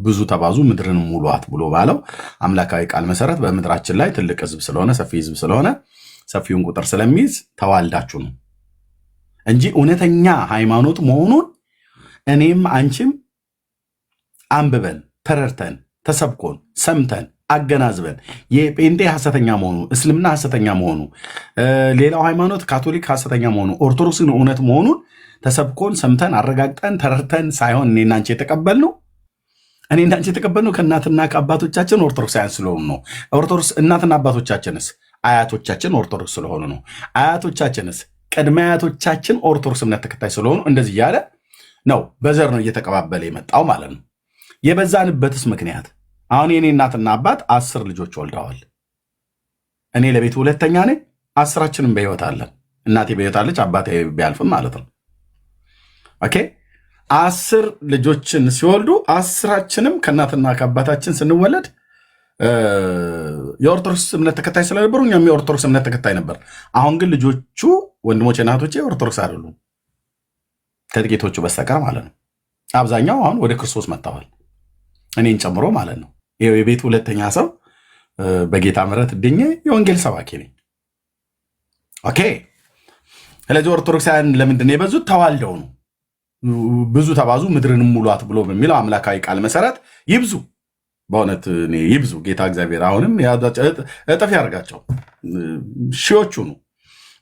ብዙ ተባዙ ምድርን ሙሏት ብሎ ባለው አምላካዊ ቃል መሰረት በምድራችን ላይ ትልቅ ህዝብ ስለሆነ ሰፊ ህዝብ ስለሆነ ሰፊውን ቁጥር ስለሚይዝ ተዋልዳችሁ ነው እንጂ እውነተኛ ሃይማኖት መሆኑን እኔም አንቺም አንብበን ተረድተን ተሰብኮን ሰምተን አገናዝበን የጴንጤ ሐሰተኛ መሆኑ፣ እስልምና ሐሰተኛ መሆኑ፣ ሌላው ሃይማኖት ካቶሊክ ሐሰተኛ መሆኑ፣ ኦርቶዶክስን እውነት መሆኑን ተሰብኮን ሰምተን አረጋግጠን ተረድተን ሳይሆን እኔና አንቺ የተቀበልነው ከእናትና ከአባቶቻችን ኦርቶዶክሳውያን ስለሆኑ ነው። ኦርቶዶክስ እናትና አባቶቻችንስ አያቶቻችን ኦርቶዶክስ ስለሆኑ ነው። አያቶቻችንስ ቅድመ አያቶቻችን ኦርቶዶክስ እምነት ተከታይ ስለሆኑ እንደዚህ እያለ ነው በዘር ነው እየተቀባበለ የመጣው ማለት ነው። የበዛንበትስ ምክንያት አሁን የኔ እናትና አባት 10 ልጆች ወልደዋል። እኔ ለቤቱ ሁለተኛ ነኝ። 10ችንም በህይወት አለን። እናቴ በህይወት አለች፣ አባቴ ቢያልፍም ማለት ነው። ኦኬ 10 ልጆችን ሲወልዱ 10ችንም ከእናትና ከአባታችን ስንወለድ የኦርቶዶክስ እምነት ተከታይ ስለነበሩ እኛም የኦርቶዶክስ እምነት ተከታይ ነበር። አሁን ግን ልጆቹ ወንድሞቼ እናቶቼ ኦርቶዶክስ አይደሉም፣ ከጥቂቶቹ በስተቀር ማለት ነው። አብዛኛው አሁን ወደ ክርስቶስ መጥተዋል፣ እኔን ጨምሮ ማለት ነው። ይኸው የቤት ሁለተኛ ሰው በጌታ ምሕረት ድኜ የወንጌል ሰባኪ ነኝ። ኦኬ። ስለዚህ ኦርቶዶክሳውያን ለምንድን ነው የበዙት? ተዋልደው ነው። ብዙ ተባዙ ምድርን ሙሏት ብሎ በሚለው አምላካዊ ቃል መሰረት ይብዙ። በእውነት ይብዙ። ጌታ እግዚአብሔር አሁንም እጥፍ ያደርጋቸው፣ ሺዎቹ ነው።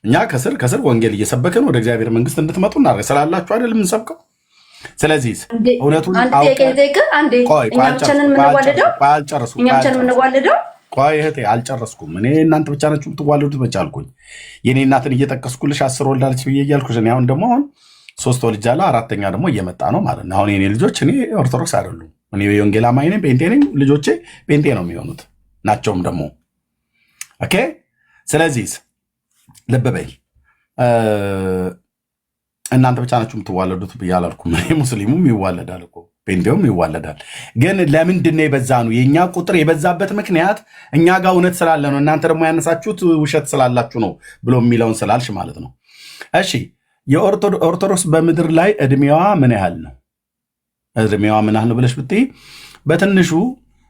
እኛ ከስር ወንጌል እየሰበክን ወደ እግዚአብሔር መንግስት እንድትመጡ እናደርግ ስላላችሁ አይደል የምንሰብከው። ስለዚህ እውነቱን ቆይ እህቴ አልጨረስኩም። እኔ እናንተ ብቻ ናችሁ የምትዋለዱት በቻልኩኝ የኔ እናትን እየጠቀስኩልሽ 10 ወልዳለች ብዬ እያልኩሽ እኔ አሁን ደግሞ 3 ወልጃለሁ፣ 4ኛ ደግሞ እየመጣ ነው ማለት ነው። አሁን የኔ ልጆች እኔ ኦርቶዶክስ አይደሉም። እኔ የወንጌል አማኝ ነኝ፣ ጴንጤ ነኝ። ልጆቼ ጴንጤ ነው የሚሆኑት ናቸውም ደግሞ። ኦኬ። ስለዚህ ልብ በይ። እናንተ ብቻ ናችሁ የምትዋለዱት ብዬ አላልኩም። ሙስሊሙም ይዋለዳል እኮ ጴንጤውም ይዋለዳል። ግን ለምንድን ነው የበዛ ነው? የእኛ ቁጥር የበዛበት ምክንያት እኛ ጋር እውነት ስላለ ነው፣ እናንተ ደግሞ ያነሳችሁት ውሸት ስላላችሁ ነው ብሎ የሚለውን ስላልሽ ማለት ነው። እሺ የኦርቶዶክስ በምድር ላይ እድሜዋ ምን ያህል ነው? እድሜዋ ምን ያህል ነው ብለሽ ብትይ በትንሹ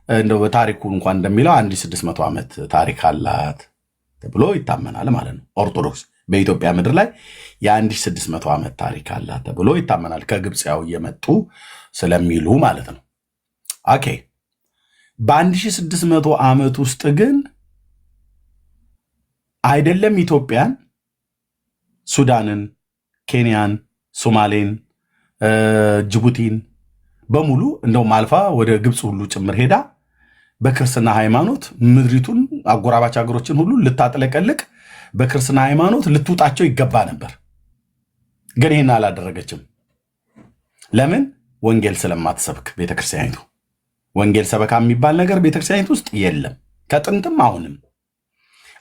እንደው በታሪኩ እንኳን እንደሚለው 1600 ዓመት ታሪክ አላት ተብሎ ይታመናል ማለት ነው። ኦርቶዶክስ በኢትዮጵያ ምድር ላይ የ1600 ዓመት ታሪክ አላት ተብሎ ይታመናል። ከግብፅያው እየመጡ ስለሚሉ ማለት ነው። ኦኬ በ1600 ዓመት ውስጥ ግን አይደለም ኢትዮጵያን ሱዳንን፣ ኬንያን፣ ሶማሌን፣ ጅቡቲን በሙሉ እንደውም አልፋ ወደ ግብፅ ሁሉ ጭምር ሄዳ በክርስትና ሃይማኖት ምድሪቱን አጎራባች ሀገሮችን ሁሉ ልታጥለቀልቅ በክርስትና ሃይማኖት ልትውጣቸው ይገባ ነበር። ግን ይህን አላደረገችም። ለምን? ወንጌል ስለማትሰብክ ቤተክርስቲያኒቱ። ወንጌል ሰበካ የሚባል ነገር ቤተክርስቲያኒቱ ውስጥ የለም። ከጥንትም አሁንም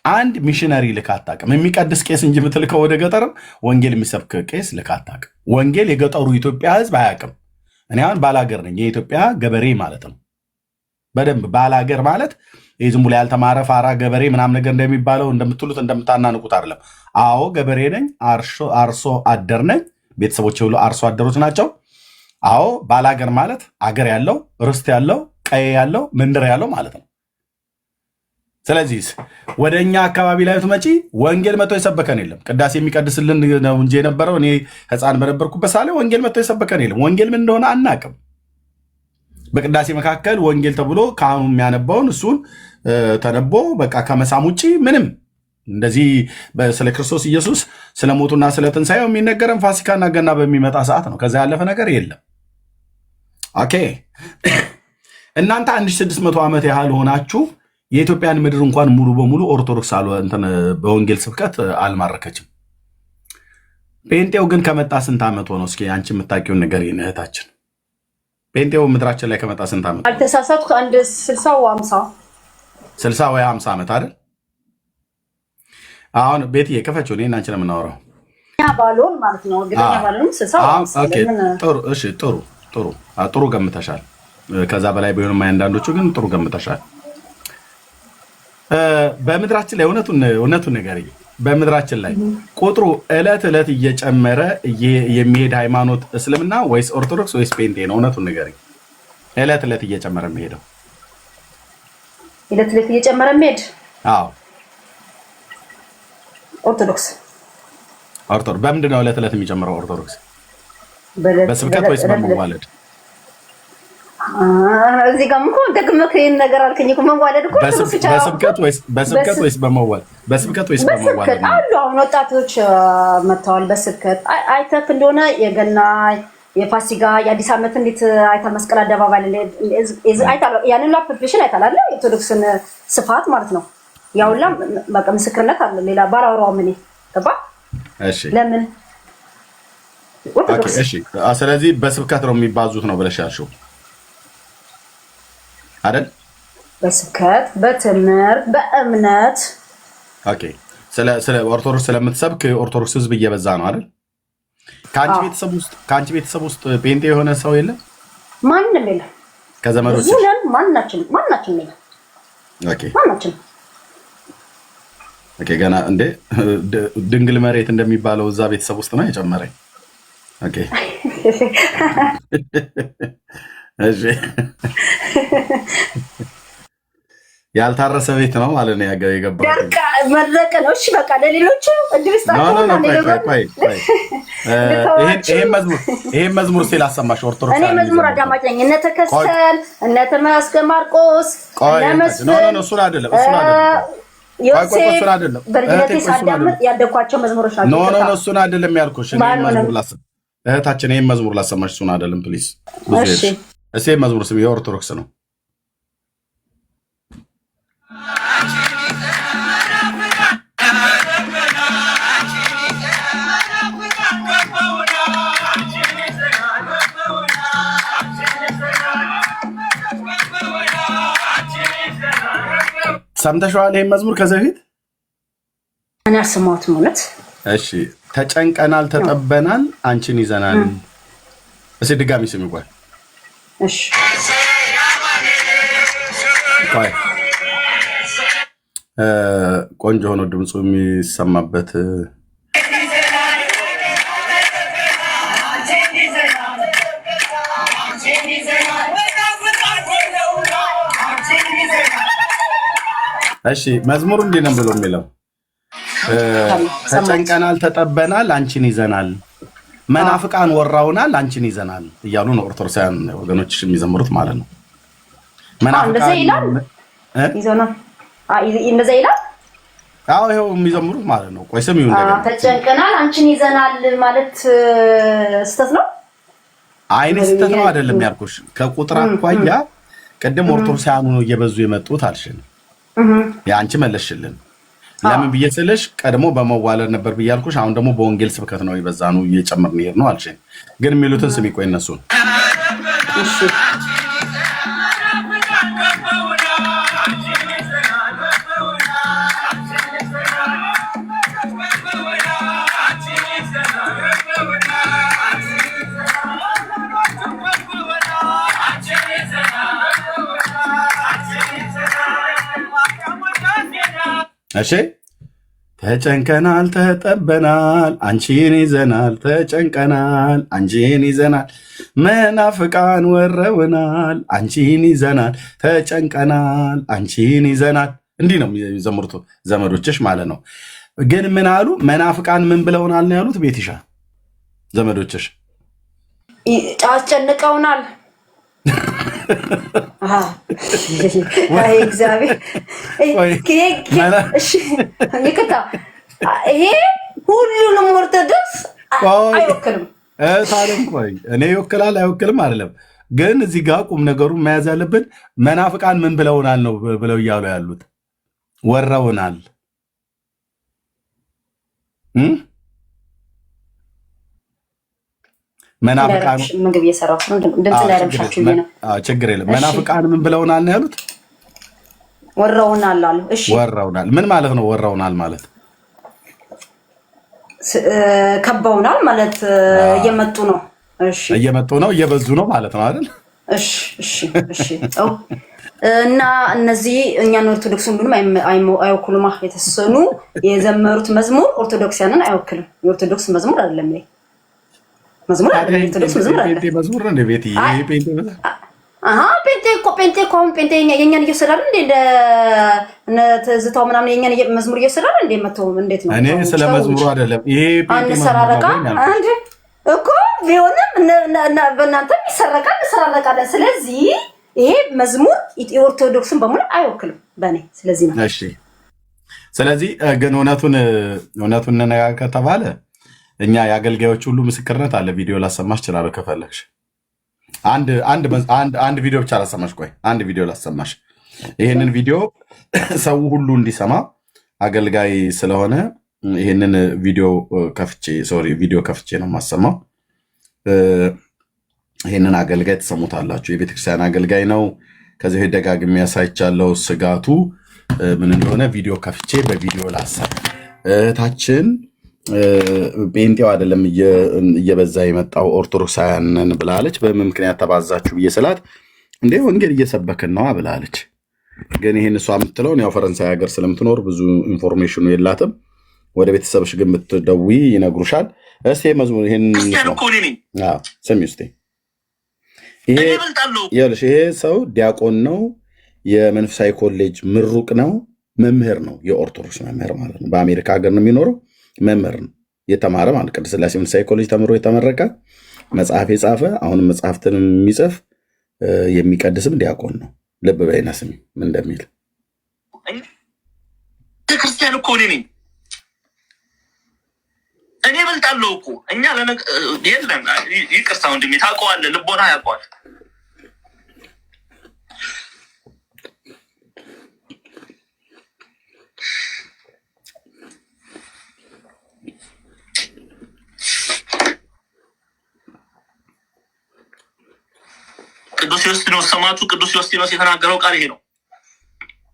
አንድ ሚሽነሪ ልካ አታውቅም። የሚቀድስ ቄስ እንጂ የምትልከው ወደ ገጠርም ወንጌል የሚሰብክ ቄስ ልካ አታውቅም። ወንጌል የገጠሩ ኢትዮጵያ ህዝብ አያውቅም። እኔ አሁን ባላገር ነኝ፣ የኢትዮጵያ ገበሬ ማለት ነው። በደንብ ባላገር ማለት ይህ ዝም ብሎ ያልተማረ ፋራ ገበሬ ምናምን ነገር እንደሚባለው እንደምትሉት እንደምታናንቁት አይደለም። አዎ ገበሬ ነኝ፣ አርሶ አደር ነኝ። ቤተሰቦች ሁሉ አርሶ አደሮች ናቸው። አዎ ባላገር ማለት አገር ያለው ርስት ያለው ቀዬ ያለው መንደር ያለው ማለት ነው። ስለዚህ ወደ እኛ አካባቢ ላይ ትመጪ ወንጌል መጥቶ የሰበከን የለም። ቅዳሴ የሚቀድስልን ነው እንጂ የነበረው እኔ ህፃን በነበርኩበት ሳለ ወንጌል መጥቶ የሰበከን የለም። ወንጌል ምን እንደሆነ አናቅም። በቅዳሴ መካከል ወንጌል ተብሎ ካህኑ የሚያነባውን እሱን ተነቦ በቃ ከመሳም ውጭ ምንም እንደዚህ ስለ ክርስቶስ ኢየሱስ ስለ ሞቱና ስለ ትንሣኤው የሚነገረን ፋሲካና ገና በሚመጣ ሰዓት ነው። ከዛ ያለፈ ነገር የለም። ኦኬ እናንተ 1600 ዓመት ያህል ሆናችሁ የኢትዮጵያን ምድር እንኳን ሙሉ በሙሉ ኦርቶዶክስ በወንጌል ስብከት አልማረከችም። ጴንጤው ግን ከመጣ ስንት ዓመት ሆነው? እስኪ አንቺ የምታውቂውን ነገር እህታችን፣ ጴንጤው ምድራችን ላይ ከመጣ ስንት ዓመት? አልተሳሳትኩ አንድ 60 ወይ 50 ዓመት አይደል? አሁን ቤትዬ ከፈችው እኔ እና አንቺ ነው የምናወራው። ባሎን ማለት ነው። ግደኛ ባሎን 60 ጥሩ ገምተሻል። ከዛ በላይ ቢሆንም አንዳንዶቹ ግን ጥሩ ገምተሻል። በምድራችን ላይ እውነቱን ነገር በምድራችን ላይ ቁጥሩ ዕለት ዕለት እየጨመረ የሚሄድ ሃይማኖት እስልምና ወይስ ኦርቶዶክስ ወይስ ጴንጤ ነው? እውነቱን ነገር ዕለት ዕለት እየጨመረ የሚሄደው ዕለት ዕለት እየጨመረ የሚሄድ አዎ ኦርቶዶክስ። በምንድን ነው ዕለት ዕለት የሚጨምረው ኦርቶዶክስ? በስብከት ወይስ በመዋለድ? እዚህ ጋር እኮ ደግመህ ይሄን ነገር አልከኝ እኮ መዋለድ እኮ በስብከት ወይስ በመዋለድ? በስብከት ወይስ በመዋለድ? አሉ አሁን ወጣቶች መጥተዋል። በስብከት አይተህ እንደሆነ የገና የፋሲካ የአዲስ ዓመት እንዴት አይተህ መስቀል አደባባይ አይተህ ያንን ፕሪፕሬሽን አይተህ አይደል? ኦርቶዶክስን ስፋት ማለት ነው። ያውላ በቃ ምስክርነት አለ። ሌላ ባላወራው ምን ገባ? እሺ ለምን ኦርቶዶክስ? እሺ ስለዚህ በስብከት ነው የሚባዙት ነው ብለሽ ያልሽው አይደል? በስብከት በትምህርት በእምነት። ኦኬ ስለ ኦርቶዶክስ ስለምትሰብክ ኦርቶዶክስ ህዝብ እየበዛ ነው አይደል? ከአንቺ ቤተሰብ ውስጥ ጴንጤ የሆነ ሰው የለም? ማንም የለም። ከዘመዶች ማናችን የለም። ኦኬ ማናችን ገና እንዴ ድንግል መሬት እንደሚባለው እዛ ቤተሰብ ውስጥ ነው የጨመረኝ። ኦኬ እሺ ያልታረሰ ቤት ነው ማለት ነው የገባው። በቃ መረቀ ነው። እሺ በቃ ለሌሎች ይሄን መዝሙር ሲል አሰማሽ ኦርቶዶክስ። እኔ መዝሙር አዳማጭ ነኝ። እነ ተከስተል እነ ተመስገን ማርቆስ እሱን አይደለም በልጅነቴ ሳዳምጥ ያደግኳቸው መዝሙሮች ናቸው። እሱን አይደለም ያልኩሽ። እህታችን ይህን መዝሙር ላሰማሽ። እሱን አይደለም ፕሊዝ። እሺ መዝሙር ስም የኦርቶዶክስ ነው። ሰምተሽዋል ይሄን መዝሙር ከዚህ በፊት? እኔ አልሰማሁትም ማለት። እሺ ተጨንቀናል ተጠበናል አንቺን ይዘናል። እሺ ድጋሚ ስም ይጓል። እሺ ቆንጆ ሆኖ ድምፁ የሚሰማበት እሺ መዝሙሩ እንዲህ ነው ብሎ የሚለው ተጨንቀናል ተጠበናል አንቺን ይዘናል፣ መናፍቃን ወራውናል አንቺን ይዘናል እያሉ ነው ኦርቶዶክሳውያን ወገኖች የሚዘምሩት ማለት ነው። እንደዛ ይላል ይዘናል። እንደዛ ይላል። አዎ ይኸው የሚዘምሩት ማለት ነው። ቆይ ስም ይሁን እንደገና ተጨንቀናል አንቺን ይዘናል ማለት ስተት ነው አይኔ ስተት ነው አይደለም ያልኩሽ። ከቁጥር አኳያ ቀደም ኦርቶዶክሳውያኑ ነው እየበዙ የመጡት አልሽን። ያንቺ መለሽልን ለምን ብየሰለሽ ቀድሞ በመዋለድ ነበር ብያልኩሽ። አሁን ደግሞ በወንጌል ስብከት ነው ይበዛኑ እየጨመርን ይሄድ ነው አልሽኝ። ግን የሚሉትን ስም ይቆይ እነሱ እሺ እሺ ተጨንቀናል ተጠበናል አንቺን ይዘናል ተጨንቀናል አንቺን ይዘናል መናፍቃን ወረውናል አንቺን ይዘናል ተጨንቀናል አንቺን ይዘናል። እንዲህ ነው የሚዘምሩት ዘመዶችሽ ማለት ነው። ግን ምን አሉ? መናፍቃን ምን ብለውናል ነው ያሉት? ቤትሻ ዘመዶችሽ አስጨንቀውናል። አይ እግዚአብሔር ይሄ ሁሉንም ኦርቶዶክስ አይወክልም። ታዲያ ቆይ እኔ ይወክላል አይወክልም አይደለም። ግን እዚህ ጋር ቁም ነገሩን መያዝ ያለብን መናፍቃን ምን ብለውናል ነው ብለው እያሉ ያሉት ወረውናል። መናፍቃን ምግብ እየሰራሁ እንደምት ያረብሻችሁ ነው። ችግር የለም። መናፍቃን ምን ብለውናል ነው ያሉት? ወረውናል አሉ። እሺ ወረውናል ምን ማለት ነው? ወረውናል ማለት ከበውናል ማለት እየመጡ ነው። እሺ እየመጡ ነው እየበዙ ነው ማለት ነው አይደል? እሺ እሺ እሺ እና እነዚህ እኛን ኦርቶዶክስ ሁሉንም አይወክሉም። የተሰኑ የዘመሩት መዝሙር ኦርቶዶክሳንን አይወክልም። የኦርቶዶክስ መዝሙር አይደለም ይሄ መዝሙር አይደለም። ኦርቶዶክስ መዝሙር አይደለም። ጴንጤ መዝሙር ነው ቤት ይሄ ጴንጤ መዝሙር ጴንጤ እኮ ጴንጤ የኛን እየወሰዳል እንደ ትዝታው ምናምን የኛን መዝሙር እየወሰዳል እንደ መተው እንዴት ነው? እኔ ስለ መዝሙሩ አይደለም ይሄ ጴንጤ አንሰራረቃ አንዴ እኮ ቢሆንም በእናንተ ይሰረቃል እንሰራረቃለን። ስለዚህ ይሄ መዝሙር የኦርቶዶክስን በሙሉ አይወክልም በእኔ። ስለዚህ ነው እሺ። ስለዚህ ግን እውነቱን እንነጋገር ከተባለ እኛ የአገልጋዮች ሁሉ ምስክርነት አለ። ቪዲዮ ላሰማሽ እችላለሁ ከፈለግሽ። አንድ ቪዲዮ ብቻ ላሰማሽ። ቆይ አንድ ቪዲዮ ላሰማሽ። ይሄንን ቪዲዮ ሰው ሁሉ እንዲሰማ አገልጋይ ስለሆነ ይሄንን ቪዲዮ ከፍቼ ነው የማሰማው። ይሄንን አገልጋይ ትሰሙታላችሁ። የቤተክርስቲያን አገልጋይ ነው። ከዚህ ደጋግሜ ያሳይቻለሁ። ስጋቱ ምን እንደሆነ ቪዲዮ ከፍቼ በቪዲዮ ላሰማ። እህታችን ጴንጤው አይደለም እየበዛ የመጣው ኦርቶዶክሳውያንን ብላለች። በምን ምክንያት ተባዛችሁ ብዬ ስላት እንዴ ወንጌል እየሰበክን ነው ብላለች። ግን ይህን እሷ የምትለውን ያው ፈረንሳይ ሀገር ስለምትኖር ብዙ ኢንፎርሜሽኑ የላትም። ወደ ቤተሰብሽ ግን ብትደውይ ይነግሩሻል። እስቲ መዝሙር ይሄን ስሚ ውስጥ ይሄ ሰው ዲያቆን ነው፣ የመንፈሳዊ ኮሌጅ ምሩቅ ነው፣ መምህር ነው፣ የኦርቶዶክስ መምህር ማለት ነው። በአሜሪካ ሀገር ነው የሚኖረው። መምህር ነው የተማረ ማለት ቅድስት ሥላሴ መንፈሳዊ ኮሌጅ ተምሮ የተመረቀ መጽሐፍ የጻፈ አሁንም መጽሐፍትን የሚጽፍ የሚቀድስም ዲያቆን ነው። ልብ በይና ስሚ ምን እንደሚል። ክርስቲያን እኮ እኔ ነኝ። እኔ እበልጣለሁ እኮ እኛ የለም። ይቅርታ ወንድሜ ታውቀዋለህ፣ ልቦና ያውቀዋል። ቅዱስ ዮስጢኖስ ሰማዕቱ ቅዱስ ዮስጢኖስ የተናገረው ቃል ይሄ ነው።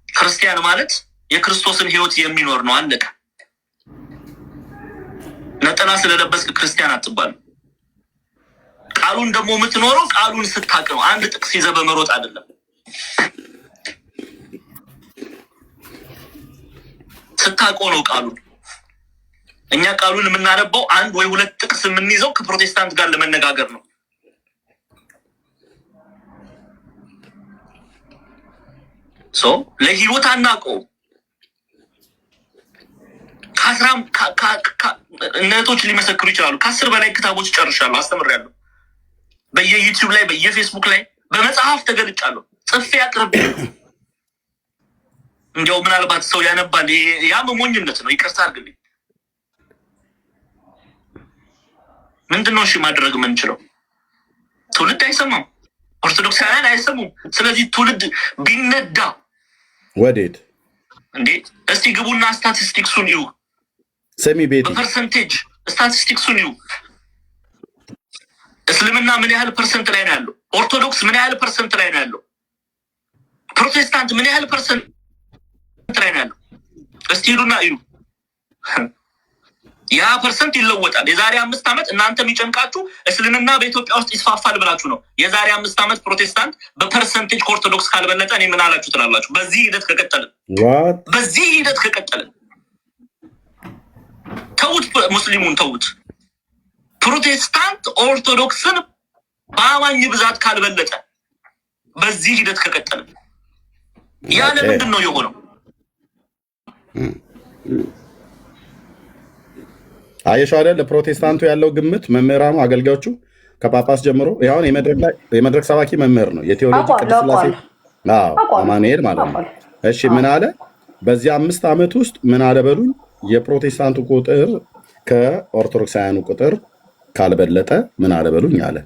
ክርስቲያን ማለት የክርስቶስን ሕይወት የሚኖር ነው። አለቀ። ነጠላ ስለለበስክ ክርስቲያን አትባልም። ቃሉን ደግሞ የምትኖረው ቃሉን ስታቅ ነው። አንድ ጥቅስ ይዘህ በመሮጥ አይደለም። ስታውቀው ነው ቃሉን። እኛ ቃሉን የምናነበው አንድ ወይ ሁለት ጥቅስ የምንይዘው ከፕሮቴስታንት ጋር ለመነጋገር ነው። ለህይወት አናውቀው። እነቶች ሊመሰክሩ ይችላሉ። 10 በላይ ክታቦች ጨርሻለሁ፣ አስተምሬያለሁ። በየዩቲዩብ ላይ በየፌስቡክ ላይ በመጽሐፍ ተገልጫለሁ፣ ጽፌ አቅርቤ እንዲያው ምናልባት ሰው ያነባል፣ ያም ሞኝነት ነው። ይቅርታ አድርግልኝ። ምንድነው እሺ ማድረግ የምንችለው? ትውልድ አይሰማም፣ ኦርቶዶክሳውያን አይሰሙም። ስለዚህ ትውልድ ቢነዳ ወዴት እንዴ? እስቲ ግቡና ስታቲስቲክሱን እዩ። ሰሚ ቤት በፐርሰንቴጅ ስታቲስቲክሱን እዩ። እስልምና ምን ያህል ፐርሰንት ላይ ነው ያለው? ኦርቶዶክስ ምን ያህል ፐርሰንት ላይ ነው ያለው? ፕሮቴስታንት ምን ያህል ፐርሰንት ላይ ነው ያለው? እስቲ ሄዱና እዩ። ያ ፐርሰንት ይለወጣል። የዛሬ 5 ዓመት እናንተ የሚጨንቃችሁ እስልምና በኢትዮጵያ ውስጥ ይስፋፋል ብላችሁ ነው። የዛሬ 5 ዓመት ፕሮቴስታንት በፐርሰንቴጅ ከኦርቶዶክስ ካልበለጠ እኔ ምን አላችሁ ትላላችሁ? በዚህ ሂደት ከቀጠልን ተውት፣ ሙስሊሙን ተውት። ፕሮቴስታንት ኦርቶዶክስን በአማኝ ብዛት ካልበለጠ በዚህ ሂደት ከቀጠልን ያለ ምንድን ነው የሆነው? አየሻው አይደል? ለፕሮቴስታንቱ ያለው ግምት መምህራኑ፣ አገልጋዮቹ ከጳጳስ ጀምሮ ያውን የመድረክ ሰባኪ መምህር ነው። የቴዎሎጂ ቅድስት ሥላሴ አማኑኤል ማለት ነው። እሺ ምን አለ? በዚህ 5 ዓመት ውስጥ ምን አለ በሉኝ? የፕሮቴስታንቱ ቁጥር ከኦርቶዶክሳውያኑ ቁጥር ካልበለጠ ምን አለ በሉኝ አለ።